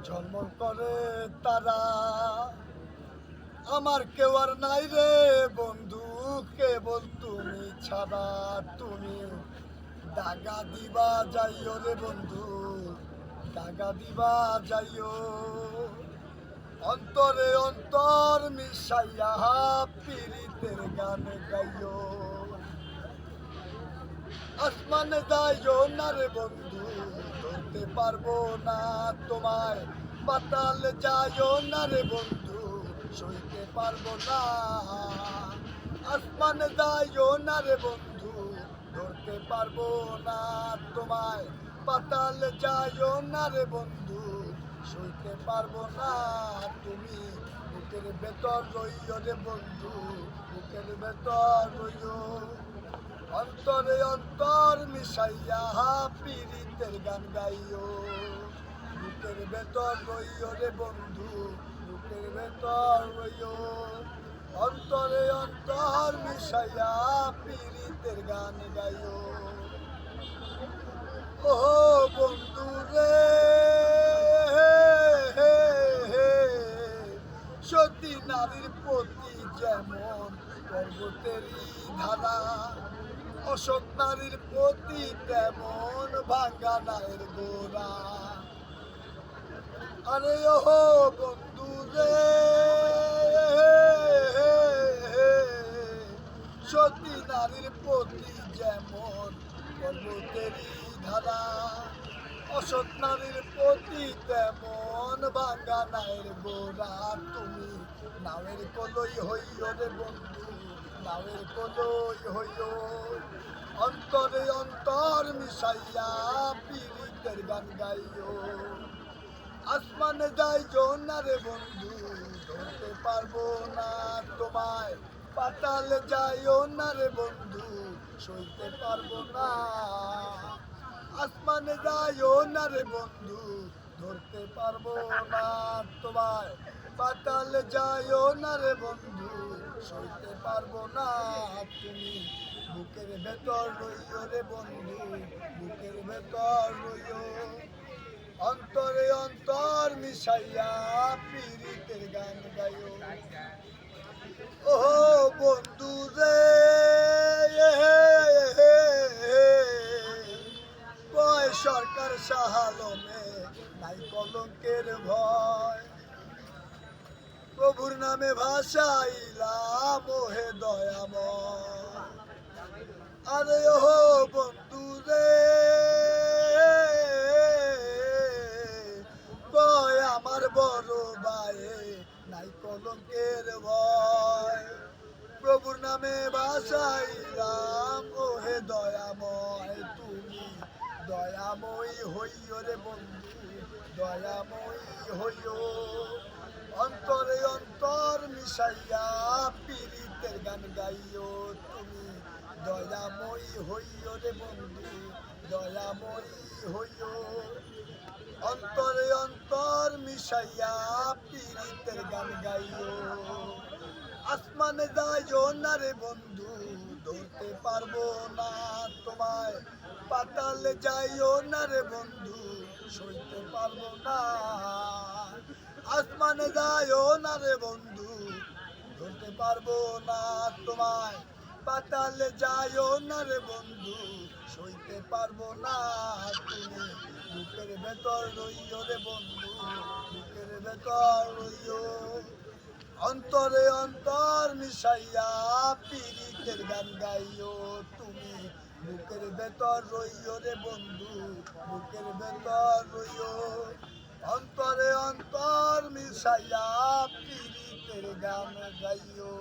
ঝলমল করে তারা। আমার কেউ আর নাই রে বন্ধু, কেবল তুমি ছাড়া। তুমি দাগা দিবা যাইও রে বন্ধু, দাগা দিবা যাইও। অন্তরে অন্তর মিশাইয়া পীড়িতের গান গাইও। আসমানে যাইও না রে বন্ধু, ধরতে পারবো না তোমায়। পাতালে যাইও না রে বন্ধু, সইতে পারবো না। আসমানে যাইও না রে বন্ধু, ধরতে পারবো না তোমায়। পাতালে যাইও না রে বন্ধু, সইতে পারবো না। তুমি বুকের ভেতর রইও রে বন্ধু, বুকের ভেতর রইও। অন্তরে অন্তর মিশাইয়া পীড়িতের গান গাইও। বুকের ভেতর রইও রে বন্ধু, বুকের ভেতর রইও। অন্তরে অন্তর মিশাইয়া পীড়িতের গান গাইও। ও বন্ধু রে, সতী নারীর প্রতি যেমন পর্বতেরই ধারা, অসৎ নারীর প্রতি তেমন ভাঙ্গা নায়ের গোড়া। আরে ও বন্ধু রে, সতী নারীর প্রতি যেমন পর্বতেরই ধারা, অসৎ নারীর প্রতি তেমন ভাঙ্গা নায়ের গোড়া। তুমি নাওয়ের কলই হইও রে বন্ধু, নাওয়ের কলই হইও। অন্তরে অন্তর মিশাইয়া পীড়িতের গান গাইও। আসমানে যাইও না রে বন্ধু, ধরতে পারবো না তোমায়। পাতালে যাইও না রে বন্ধু, সইতে পারবো না। আসমানে যাইও না রে বন্ধু, ধরতে পারবো না তোমায়। পাতালে যাইও না রে বন্ধু, সইতে পারবো না। তুমি বুকের ভেতর রইও রে বন্ধু, বুকের ভেতর রইও। অন্তরে অন্তর মিশাইয়া পীড়িতের গান গাইও। ও বন্ধু রে, কয় সরকার সাহালমে নাই কলঙ্কের ভয়। প্রভুর নামে ভাষাইলাম ওহে দয়াময়। আরে ও বন্ধু রে, কয় আমার বড় ভাইয়ে নাই কলঙ্কের ভয়। প্রভুর নামে ভাষাইলাম ওহে দয়াময়। তুমি দয়াময়ী হইও রে বন্ধু, দয়াময়ী হইও। অন্তরে অন্তর মিশাইয়া পীড়িতের গান গাইও। তুমি দয়াময়ী হইও রে বন্ধু, দয়াময়ী হইও। অন্তরে অন্তর মিশাইয়া পীড়িতের গান গাইও। আসমানে যাইও না রে বন্ধু, ধরতে পারবো না তোমায়। পাতালে যাইও না রে বন্ধু, সইতে পারবো না। আসমানে যাইও না রে বন্ধু, ধরতে পারবো না তোমায়। পাতালে যাইও না রে বন্ধু, সইতে পারবো না। তুমি বুকের ভেতর রইও রে বন্ধু, বুকের ভেতর রইও। অন্তরে অন্তর মিশাইয়া পীড়িতের গান গাইও। তুমি বুকের ভেতর রইও রে বন্ধু, বুকের ভেতর রইও। অন্তরে অন্তর মিশাইয়া পীড়িতের গান গাইও।